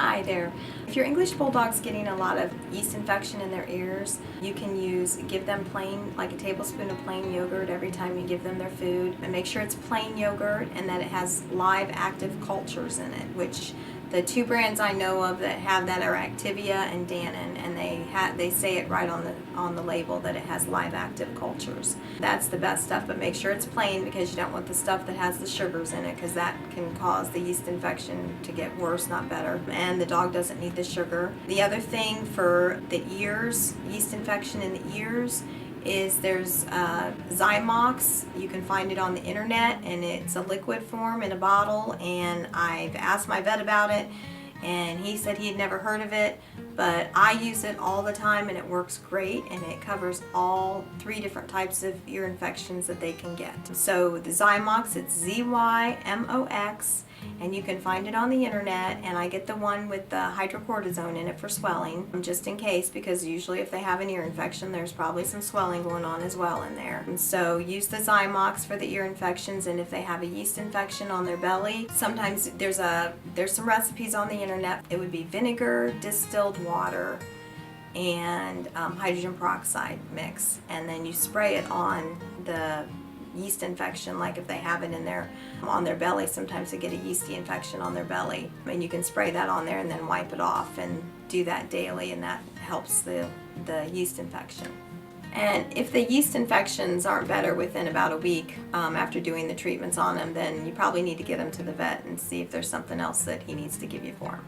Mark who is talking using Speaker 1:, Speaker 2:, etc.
Speaker 1: Hi there. If your English Bulldog's getting a lot of yeast infection in their ears, you can give them plain, like a tablespoon of plain yogurt every time you give them their food. And make sure it's plain yogurt and that it has live active cultures in it, which the two brands I know of that have that are Activia and Dannon, and they say it right on the label that it has live active cultures. That's the best stuff, but make sure it's plain because you don't want the stuff that has the sugars in it, because that can cause the yeast infection to get worse, not better. And the dog doesn't need the sugar. The other thing for the ears, yeast infection in the ears, is there's Zymox. You can find it on the internet, and it's a liquid form in a bottle, and I've asked my vet about it and he said he had never heard of it, but I use it all the time and it works great, and it covers all 3 different types of ear infections that they can get. So the Zymox, it's Zymox, and you can find it on the internet, and I get the one with the hydrocortisone in it for swelling, just in case, because usually if they have an ear infection there's probably some swelling going on as well in there. And so use the Zymox for the ear infections, and if they have a yeast infection on their belly, sometimes there's some recipes on the internet. It would be vinegar, distilled water, and hydrogen peroxide mix, and then you spray it on the yeast infection. Like if they have it on their belly, sometimes they get a yeasty infection on their belly, and you can spray that on there and then wipe it off, and do that daily, and that helps the yeast infection. And if the yeast infections aren't better within about a week after doing the treatments on them, then you probably need to get them to the vet and see if there's something else that he needs to give you for them.